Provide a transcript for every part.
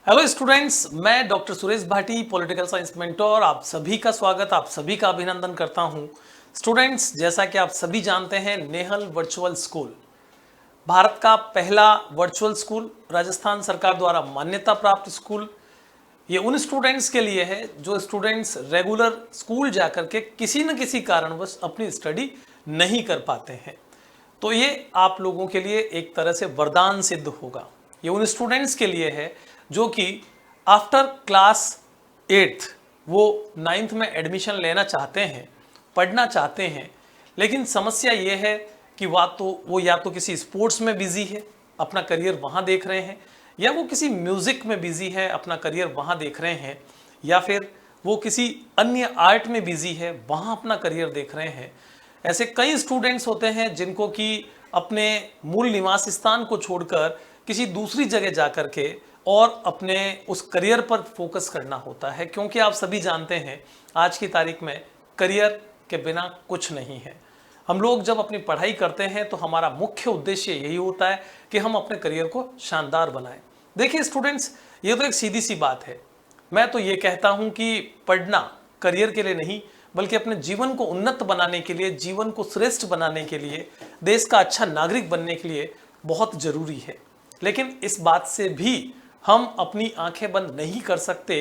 Hello students, मैं doctor Suresh Bhati, political science mentor. आप सभी का स्वागत, आप सभी का अभिनंदन करता हूं। स्टूडेंट्स, जैसा कि आप सभी जानते हैं, नेहल वर्चुअल स्कूल भारत का पहला वर्चुअल स्कूल, राजस्थान सरकार द्वारा मान्यता प्राप्त स्कूल। ये उन स्टूडेंट्स के लिए है जो स्टूडेंट्स रेगुलर स्कूल जाकर के किसी न किसी कारणवश अपनी स्टडी नहीं कर पाते हैं। तो ये आप लोगों के लिए एक तरह से वरदान सिद्ध होगा। ये उन स्टूडेंट्स के लिए है जो कि आफ्टर क्लास 8th वो 9th में एडमिशन लेना चाहते हैं, पढ़ना चाहते हैं, लेकिन समस्या ये है कि वो या तो किसी स्पोर्ट्स में बिजी है, अपना करियर वहाँ देख रहे हैं, या वो किसी म्यूज़िक में बिजी है, अपना करियर वहाँ देख रहे हैं, या फिर वो किसी अन्य आर्ट में बिजी है, वहाँ अपना करियर देख रहे हैं। ऐसे कई स्टूडेंट्स होते हैं जिनको कि अपने मूल निवास स्थान को छोड़कर किसी दूसरी जगह जाकर के और अपने उस करियर पर फोकस करना होता है, क्योंकि आप सभी जानते हैं आज की तारीख में करियर के बिना कुछ नहीं है। हम लोग जब अपनी पढ़ाई करते हैं तो हमारा मुख्य उद्देश्य यही होता है कि हम अपने करियर को शानदार बनाएं। देखिए स्टूडेंट्स, ये तो एक सीधी सी बात है। मैं तो ये कहता हूं कि पढ़ना करियर के लिए नहीं, बल्कि अपने जीवन को उन्नत बनाने के लिए, जीवन को श्रेष्ठ बनाने के लिए, देश का अच्छा नागरिक बनने के लिए बहुत जरूरी है। लेकिन इस बात से भी हम अपनी आंखें बंद नहीं कर सकते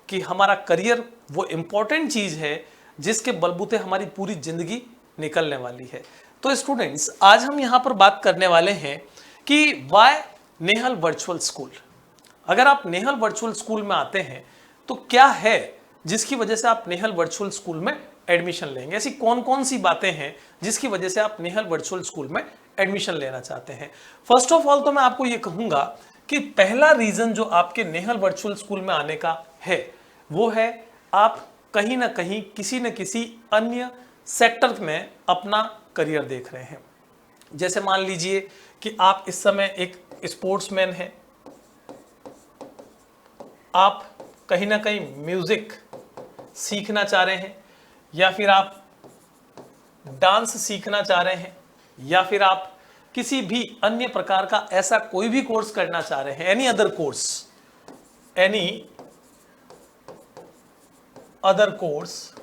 कि हमारा करियर वो इम्पोर्टेंट चीज़ है जिसके बलबूते हमारी पूरी जिंदगी निकलने वाली है। तो स्टूडेंट्स, आज हम यहाँ पर बात करने वाले हैं कि वाई नेहल वर्चुअल स्कूल। अगर आप नेहल वर्चुअल स्कूल में आते हैं तो क्या है जिसकी वजह से आप नेहल वर्चुअल स्कूल में एडमिशन लेंगे। ऐसी कौन कौन सी बातें हैं जिसकी वजह से आप नेहल वर्चुअल स्कूल में एडमिशन लेना चाहते हैं। फर्स्ट ऑफ ऑल तो मैं आपको ये कहूंगा कि पहला रीजन जो आपके नेहल वर्चुअल स्कूल में आने का है वो है आप कहीं ना कहीं किसी न किसी अन्य सेक्टर में अपना करियर देख रहे हैं। जैसे मान लीजिए कि आप इस समय एक स्पोर्ट्समैन हैं, आप कहीं ना कहीं म्यूजिक सीखना चाह रहे हैं, या फिर आप डांस सीखना चाह रहे हैं, या फिर आप किसी भी अन्य प्रकार का ऐसा कोई भी कोर्स करना चाह रहे हैं, एनी अदर कोर्स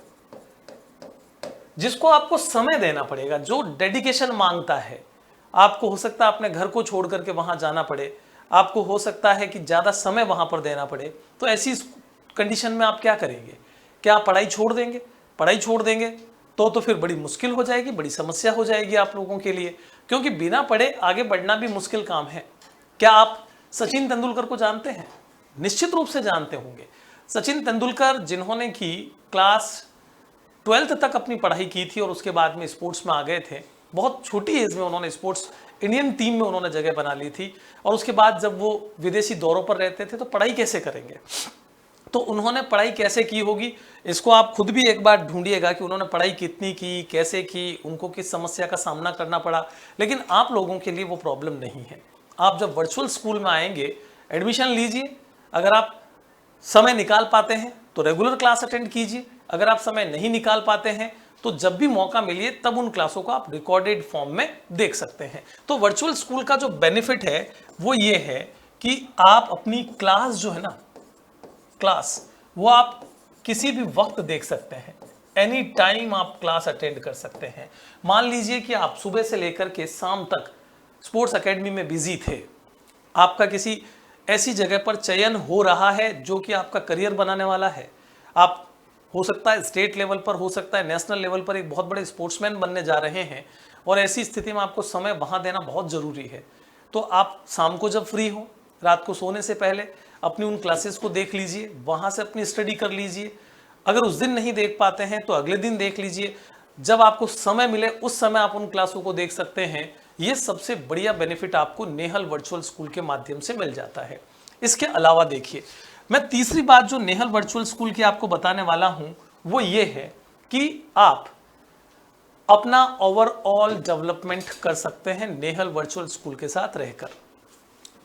जिसको आपको समय देना पड़ेगा, जो डेडिकेशन मांगता है। आपको हो सकता है अपने घर को छोड़ करके वहां जाना पड़े, आपको हो सकता है कि ज्यादा समय वहां पर देना पड़े। तो ऐसी कंडीशन में आप क्या करेंगे? क्या आप पढ़ाई छोड़ देंगे? पढ़ाई छोड़ देंगे तो फिर बड़ी मुश्किल हो जाएगी, बड़ी समस्या हो जाएगी आप लोगों के लिए, क्योंकि बिना पढ़े आगे बढ़ना भी मुश्किल काम है। क्या आप सचिन तेंदुलकर को जानते हैं? निश्चित रूप से जानते होंगे। सचिन तेंदुलकर जिन्होंने की क्लास 12th तक अपनी पढ़ाई की थी और उसके बाद में स्पोर्ट्स में आ गए थे। बहुत छोटी एज में उन्होंने स्पोर्ट्स इंडियन टीम में उन्होंने जगह बना ली थी, और उसके बाद जब वो विदेशी दौरों पर रहते थे तो पढ़ाई कैसे करेंगे? तो उन्होंने पढ़ाई कैसे की होगी, इसको आप खुद भी एक बार ढूंढिएगा कि उन्होंने पढ़ाई कितनी की, कैसे की, उनको किस समस्या का सामना करना पड़ा। लेकिन आप लोगों के लिए वो प्रॉब्लम नहीं है। आप जब वर्चुअल स्कूल में आएंगे, एडमिशन लीजिए। अगर आप समय निकाल पाते हैं तो रेगुलर क्लास अटेंड कीजिए। अगर आप समय नहीं निकाल पाते हैं तो जब भी मौका मिले तब उन क्लासों को आप रिकॉर्डेड फॉर्म में देख सकते हैं। तो वर्चुअल स्कूल का जो बेनिफिट है वो ये है कि आप अपनी क्लास जो है ना, क्लास वो आप किसी भी वक्त देख सकते हैं। एनी टाइम आप क्लास अटेंड कर सकते हैं। मान लीजिए कि आप सुबह से लेकर के शाम तक स्पोर्ट्स एकेडमी में बिजी थे, आपका किसी ऐसी जगह पर चयन हो रहा है जो कि आपका करियर बनाने वाला है। आप हो सकता है स्टेट लेवल पर, हो सकता है नेशनल लेवल पर एक बहुत बड़े स्पोर्ट्समैन बनने जा रहे हैं, और ऐसी स्थिति में आपको समय वहाँ देना बहुत ज़रूरी है। तो आप शाम को जब फ्री हो, रात को सोने से पहले अपनी उन क्लासेस को देख लीजिए, वहाँ से अपनी स्टडी कर लीजिए। अगर उस दिन नहीं देख पाते हैं तो अगले दिन देख लीजिए। जब आपको समय मिले उस समय आप उन क्लासों को देख सकते हैं। ये सबसे बढ़िया बेनिफिट आपको नेहल वर्चुअल स्कूल के माध्यम से मिल जाता है। इसके अलावा देखिए, मैं तीसरी बात जो नेहल वर्चुअल स्कूल की आपको बताने वाला हूं वो ये है कि आप अपना ओवरऑल डेवलपमेंट कर सकते हैं नेहल वर्चुअल स्कूल के साथ रहकर।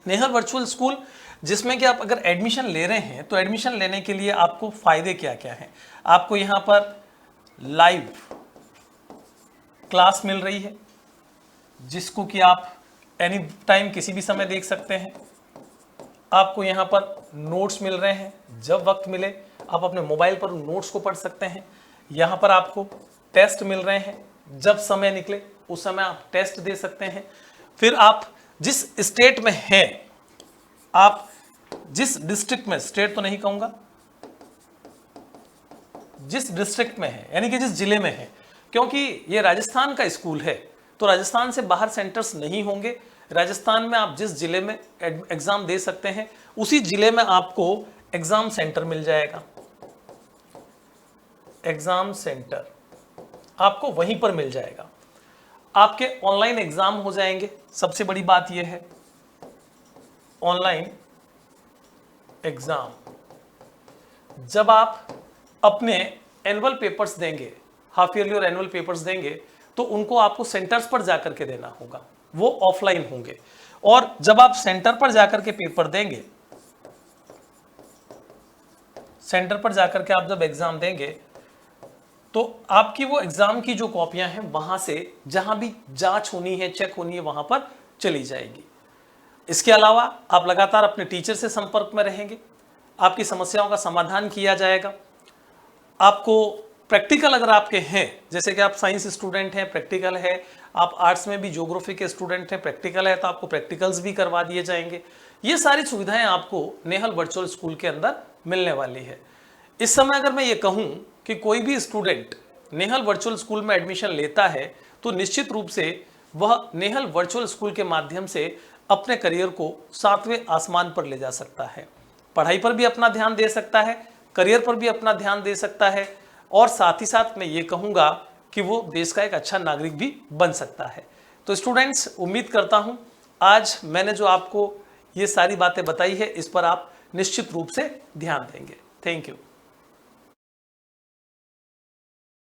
नेहल वर्चुअल स्कूल जिसमें कि आप अगर एडमिशन ले रहे हैं तो एडमिशन लेने के लिए आपको फायदे क्या क्या हैं? आपको यहां पर लाइव क्लास मिल रही है जिसको कि आप एनी टाइम किसी भी समय देख सकते हैं। आपको यहाँ पर नोट्स मिल रहे हैं, जब वक्त मिले आप अपने मोबाइल पर उन नोट्स को पढ़ सकते हैं। यहाँ पर आपको टेस्ट मिल रहे हैं, जब समय निकले उस समय आप टेस्ट दे सकते हैं। फिर आप जिस स्टेट में हैं, आप जिस डिस्ट्रिक्ट में, स्टेट तो नहीं कहूँगा, जिस डिस्ट्रिक्ट में है यानी कि जिस जिले में है, क्योंकि ये राजस्थान का स्कूल है तो राजस्थान से बाहर सेंटर्स नहीं होंगे। राजस्थान में आप जिस जिले में एग्जाम दे सकते हैं उसी जिले में आपको एग्जाम सेंटर मिल जाएगा। एग्जाम सेंटर आपको वहीं पर मिल जाएगा। आपके ऑनलाइन एग्जाम हो जाएंगे। सबसे बड़ी बात यह है, ऑनलाइन एग्जाम जब आप अपने एनुअल पेपर्स देंगे, हाफ ईयरली और एनुअल पेपर्स देंगे, तो उनको आपको सेंटर्स पर जाकर के देना होगा, वो ऑफलाइन होंगे। और जब आप सेंटर पर जाकर के पेपर देंगे, सेंटर पर जाकर के आप जब एग्जाम देंगे तो आपकी वो एग्जाम की जो कॉपियां हैं वहां से जहां भी जांच होनी है, चेक होनी है, वहां पर चली जाएगी। इसके अलावा आप लगातार अपने टीचर से संपर्क में रहेंगे, आपकी समस्याओं का समाधान किया जाएगा। आपको प्रैक्टिकल अगर आपके हैं, जैसे कि आप साइंस स्टूडेंट हैं, प्रैक्टिकल है, आप आर्ट्स में भी ज्योग्राफी के स्टूडेंट हैं, प्रैक्टिकल है, तो आपको प्रैक्टिकल्स भी करवा दिए जाएंगे। ये सारी सुविधाएं आपको नेहल वर्चुअल स्कूल के अंदर मिलने वाली है। इस समय अगर मैं ये कहूँ कि कोई भी स्टूडेंट नेहल वर्चुअल स्कूल में एडमिशन लेता है तो निश्चित रूप से वह नेहल वर्चुअल स्कूल के माध्यम से अपने करियर को 7वें आसमान पर ले जा सकता है। पढ़ाई पर भी अपना ध्यान दे सकता है, करियर पर भी अपना ध्यान दे सकता है, और साथ ही साथ मैं ये कहूँगा कि वो देश का एक अच्छा नागरिक भी बन सकता है। तो स्टूडेंट्स, उम्मीद करता हूँ आज मैंने जो आपको ये सारी बातें बताई है इस पर आप निश्चित रूप से ध्यान देंगे। Thank you.